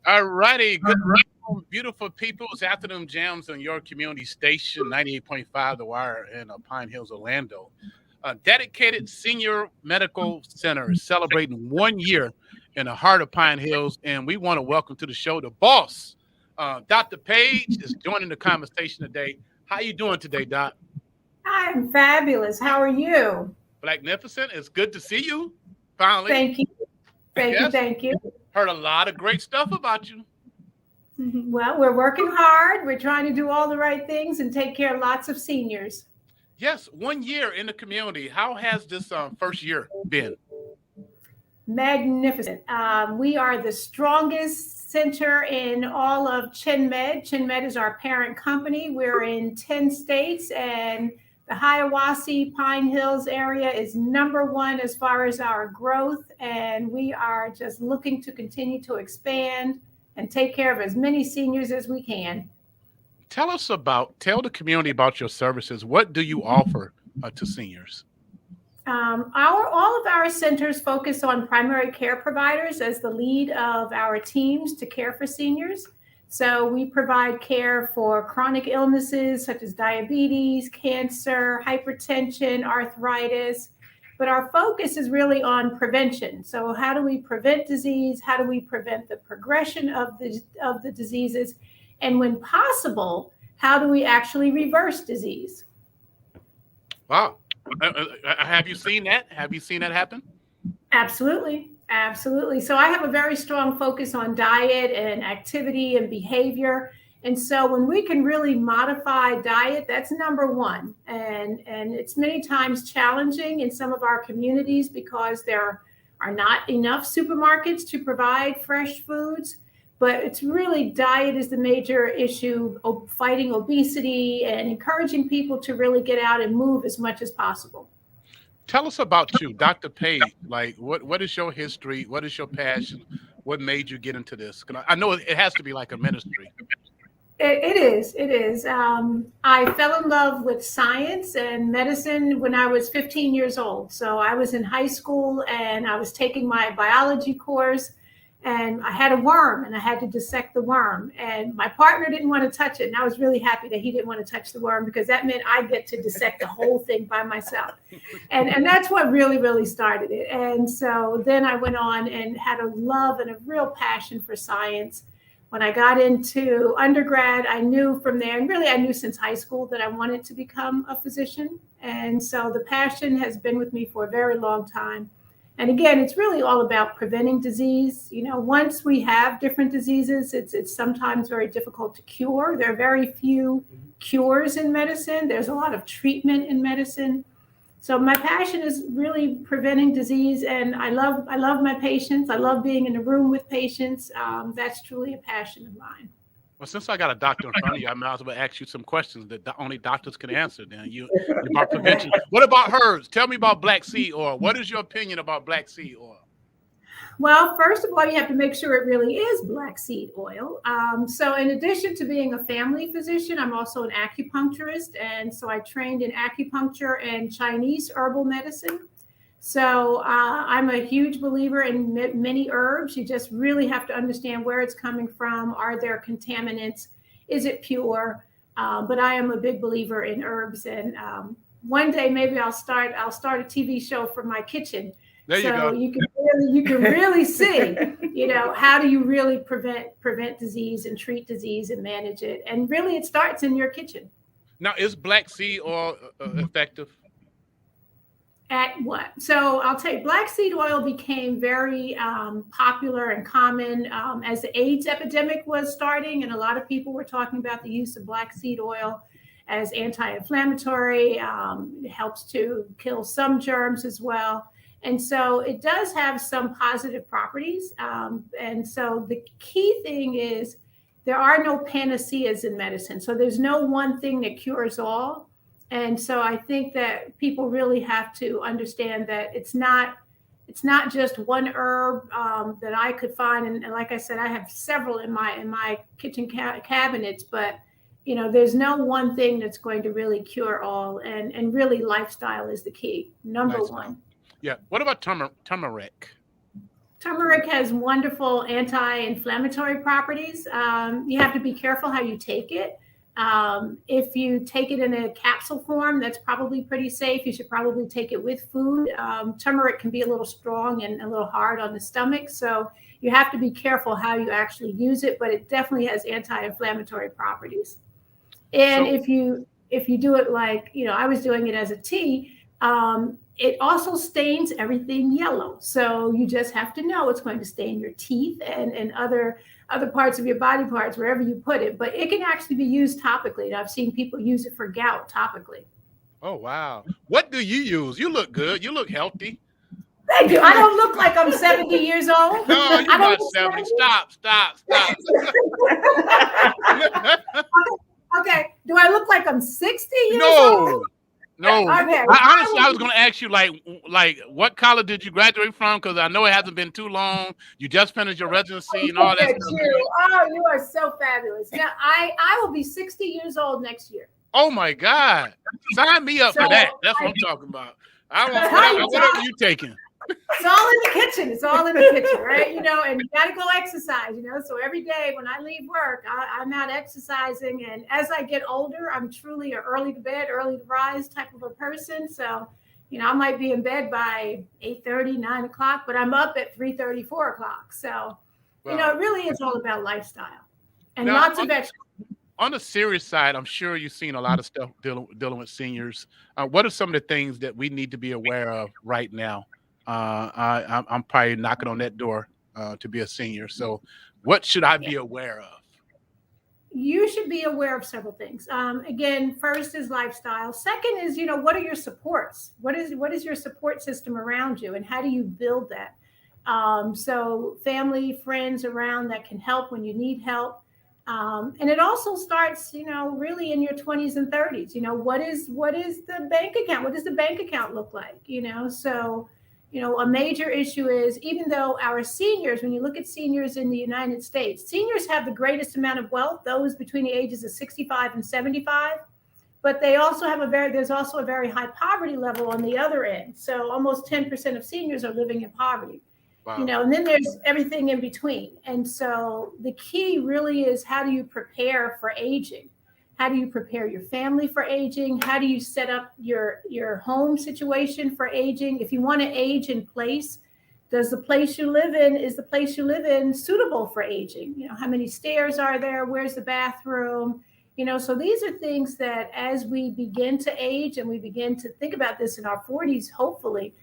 All righty. Good morning, beautiful people. It's Afternoon Jams on your community station, 98.5 The Wire in Pine Hills, Orlando. A dedicated senior medical center is celebrating 1 year in the heart of Pine Hills. And we want to welcome to the show the boss. Dr. Page is joining the conversation today. How you doing today, Doc? I'm fabulous. How are you? Magnificent. It's good to see you. Finally. Thank you. Thank you. Yes. Thank you. Heard a lot of great stuff about you. Well, we're working hard. We're trying to do all the right things and take care of lots of seniors. Yes, 1 year in the community. How has this first year been? Magnificent. We are the strongest center in all of ChinMed. ChinMed is our parent company. We're in 10 states, and the Hiawassee Pine Hills area is number one as far as our growth. And we are just looking to continue to expand and take care of as many seniors as we can. Tell the community about your services. What do you offer to seniors? Our all of our centers focus on primary care providers as the lead of our teams to care for seniors. So we provide care for chronic illnesses such as diabetes, cancer, hypertension, arthritis. But our focus is really on prevention. So how do we prevent disease? How do we prevent the progression of the diseases? And when possible, how do we actually reverse disease? Wow. Have you seen that? Have you seen that happen? Absolutely. Absolutely. So I have a very strong focus on diet and activity and behavior. And so when we can really modify diet, that's number one. And it's many times challenging in some of our communities because there are not enough supermarkets to provide fresh foods. But it's really diet is the major issue, fighting obesity and encouraging people to really get out and move as much as possible. Tell us about you, Dr. Page. Like, what is your history? What is your passion? What made you get into this? 'Cause I know it has to be like a ministry. It is. It is. I fell in love with science and medicine when I was 15 years old. So I was in high school and I was taking my biology course and I had a worm and I had to dissect the worm. And my partner didn't want to touch it. And I was really happy that he didn't want to touch the worm because that meant I get to dissect the whole thing by myself. And that's what really, really started it. And so then I went on and had a love and a real passion for science. When I got into undergrad, I knew from there, and really I knew since high school that I wanted to become a physician. And so the passion has been with me for a very long time. And again, it's really all about preventing disease. You know, once we have different diseases, it's sometimes very difficult to cure. There are very few cures in medicine. There's a lot of treatment in medicine. So my passion is really preventing disease, and I love my patients. I love being in a room with patients. That's truly a passion of mine. Well, since I got a doctor in front of you, I might as well ask you some questions that only doctors can answer. Then you about prevention. What about herbs? Tell me about black seed oil. What is your opinion about black seed oil? Well, first of all, you have to make sure it really is black seed oil. So, in addition to being a family physician, I'm also an acupuncturist. And so I trained in acupuncture and Chinese herbal medicine. So, I'm a huge believer in many herbs. You just really have to understand where it's coming from. Are there contaminants? Is it pure? But I am a big believer in herbs. And one day maybe I'll start a TV show from my kitchen There you so go. you can really see, how do you really prevent disease and treat disease and manage it? And really, it starts in your kitchen. Now, is black seed oil effective? At what? So I'll tell you, black seed oil became very popular and common as the AIDS epidemic was starting, and a lot of people were talking about the use of black seed oil as anti-inflammatory. It helps to kill some germs as well. And so it does have some positive properties. And so the key thing is there are no panaceas in medicine. So there's no one thing that cures all. And so I think that people really have to understand that it's not just one herb that I could find. And like I said, I have several in my kitchen cabinets, but there's no one thing that's going to really cure all. And really lifestyle is the key. Number Lifestyle. one. Yeah. What about turmeric? Turmeric has wonderful anti-inflammatory properties. You have to be careful how you take it. If you take it in a capsule form, that's probably pretty safe. You should probably take it with food. Turmeric can be a little strong and a little hard on the stomach, so you have to be careful how you actually use it, but it definitely has anti-inflammatory properties. And if you do it like, I was doing it as a tea, it also stains everything yellow. So you just have to know it's going to stain your teeth and other parts of your body parts, wherever you put it. But it can actually be used topically. And I've seen people use it for gout topically. Oh, wow. What do you use? You look good. You look healthy. Thank you. I don't look like I'm 70 years old. No, you're not 70. Stop. Okay. Do I look like I'm 60 years old? No. Okay. Honestly, I was going to ask you, like, what college did you graduate from? Because I know it hasn't been too long. You just finished your residency and all that stuff. Oh, you are so fabulous. Now, I will be 60 years old next year. Oh, my God. Sign me up for that. That's what I'm talking about. I want whatever you taking. It's all in the kitchen. It's all in the kitchen, right? And you got to go exercise, So every day when I leave work, I'm out exercising. And as I get older, I'm truly an early to bed, early to rise type of a person. So, I might be in bed by 8:30, 9 o'clock, but I'm up at 3:30, 4 o'clock. So, it really is all about lifestyle and lots of vegetables. On the serious side, I'm sure you've seen a lot of stuff dealing with seniors. What are some of the things that we need to be aware of right now? I'm probably knocking on that door to be a senior. So what should I be aware of? You should be aware of several things. Again, first is lifestyle. Second is, what are your supports? What is your support system around you, and how do you build that? So family, friends around that can help when you need help. And it also starts, really in your 20s and 30s. What is the bank account? What does the bank account look like? So a major issue is, even though our seniors, when you look at seniors in the United States, seniors have the greatest amount of wealth, those between the ages of 65 and 75, but they also have there's also a very high poverty level on the other end. So almost 10% of seniors are living in poverty. Wow. And then there's everything in between. And so the key really is, how do you prepare for aging? How do you prepare your family for aging? How do you set up your home situation for aging? If you want to age in place, is the place you live in suitable for aging? How many stairs are there? Where's the bathroom? So these are things that, as we begin to age and we begin to think about this in our 40s, hopefully,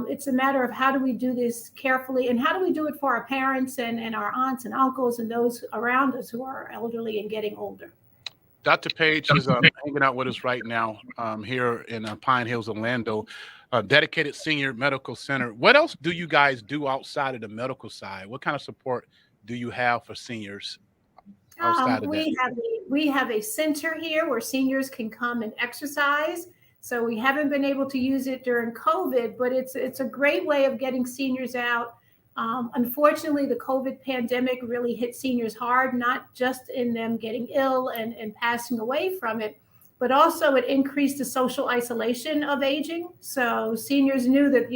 it's a matter of how do we do this carefully, and how do we do it for our parents and our aunts and uncles and those around us who are elderly and getting older. Dr. Page is hanging out with us right now here in Pine Hills, Orlando, dedicated senior medical center. What else do you guys do outside of the medical side? What kind of support do you have for seniors outside of that? We have a center here where seniors can come and exercise. So we haven't been able to use it during COVID, but it's a great way of getting seniors out. Unfortunately, the COVID pandemic really hit seniors hard, not just in them getting ill and passing away from it, but also it increased the social isolation of aging. So seniors knew that,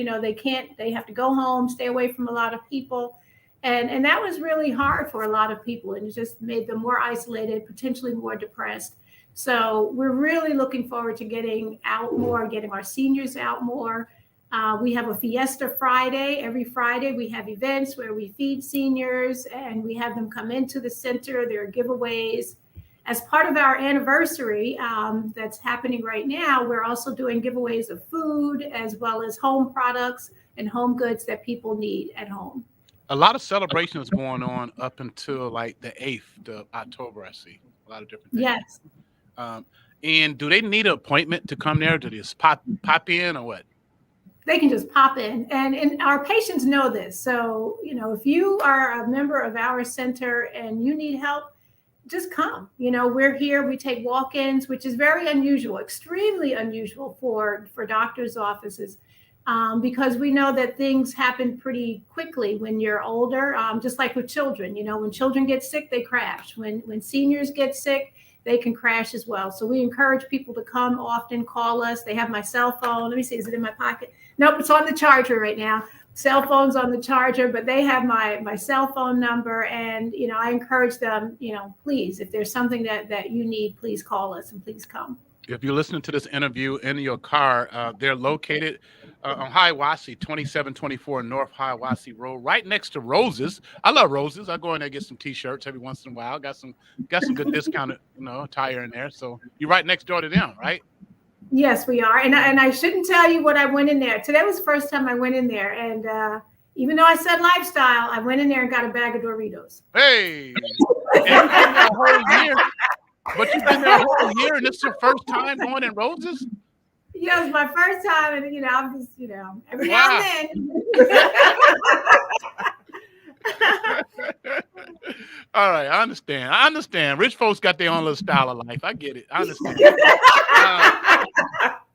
they have to go home, stay away from a lot of people. And that was really hard for a lot of people, and it just made them more isolated, potentially more depressed. So we're really looking forward to getting out more, getting our seniors out more. We have a Fiesta Friday. Every Friday we have events where we feed seniors and we have them come into the center. There are giveaways. As part of our anniversary that's happening right now, we're also doing giveaways of food as well as home products and home goods that people need at home. A lot of celebrations going on up until like the 8th of October, I see. A lot of different things. Yes. And do they need an appointment to come there? Do they just pop in, or what? They can just pop in, and our patients know this. So, if you are a member of our center and you need help, just come. We're here. We take walk-ins, which is very unusual, extremely unusual for doctors' offices, because we know that things happen pretty quickly when you're older, just like with children. When children get sick, they crash. When seniors get sick, they can crash as well. So we encourage people to come often, call us. They have my cell phone. Let me see, is it in my pocket? Nope, it's on the charger right now. cell phones on the charger, but they have my cell phone number. And, I encourage them, please, if there's something that you need, please call us and please come. If you're listening to this interview in your car, they're located on Hiawassee, 2724 North Hiawassee Road, right next to Roses. I love Roses. I go in there and get some T-shirts every once in a while. Got some good discounted, attire in there. So you're right next door to them, right? Yes, we are. And I shouldn't tell you what I went in there. Today was the first time I went in there. And even though I said lifestyle, I went in there and got a bag of Doritos. Hey, and you've been there a whole year. But you've been there a whole year, and this is your first time going in Roses? Yeah, it was my first time, and I'm just, every now and then. All right, I understand. Rich folks got their own little style of life. I get it. I understand.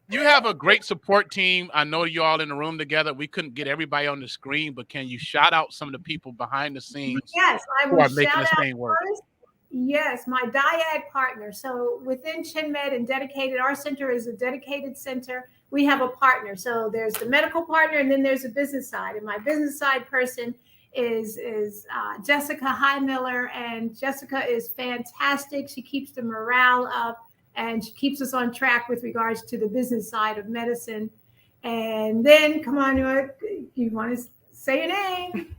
You have a great support team. I know you all in the room together. We couldn't get everybody on the screen, but can you shout out some of the people behind the scenes? Yes, I who will are making shout this out thing work? first. Yes, my Dyad partner. So within ChinMed and Dedicated, our center is a dedicated center. We have a partner. So there's the medical partner, and then there's a business side. And my business side person is Jessica Highmiller, and Jessica is fantastic. She keeps the morale up, and she keeps us on track with regards to the business side of medicine. And then, come on, you want to say your name?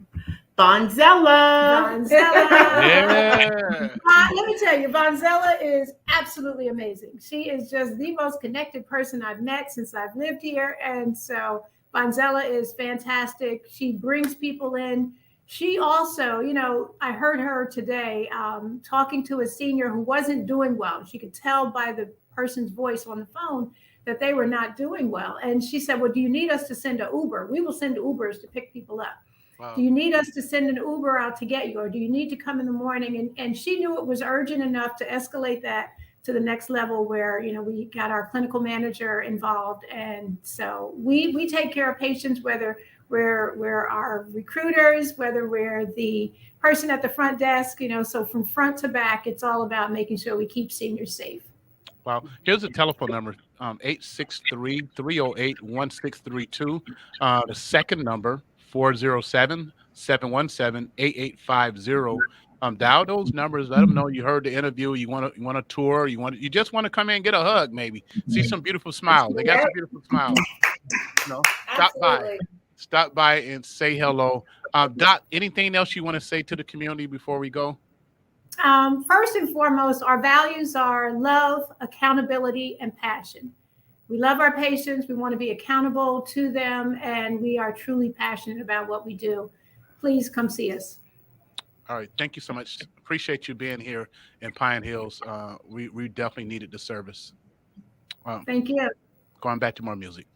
Bonzella. Yeah. Let me tell you, Bonzella is absolutely amazing. She is just the most connected person I've met since I've lived here. And so Bonzella is fantastic. She brings people in. She also, I heard her today talking to a senior who wasn't doing well. She could tell by the person's voice on the phone that they were not doing well. And she said, well, do you need us to send an Uber? We will send Ubers to pick people up. Wow. Do you need us to send an Uber out to get you, or do you need to come in the morning? And she knew it was urgent enough to escalate that to the next level where, we got our clinical manager involved. And so we take care of patients, whether we're our recruiters, whether we're the person at the front desk, so from front to back, it's all about making sure we keep seniors safe. Wow. Here's the telephone number, 863-308-1632. The second number, 407-717-8850. Dial those numbers. Let them know you heard the interview. You want a tour. You just want to come in and get a hug, maybe see some beautiful smiles. They got some beautiful smiles. Stop by and say hello. Dot, anything else you want to say to the community before we go? First and foremost, our values are love, accountability, and passion. We love our patients. We want to be accountable to them, and we are truly passionate about what we do. Please come see us. All right. Thank you so much. Appreciate you being here in Pine Hills. We definitely needed the service. Thank you. Going back to more music.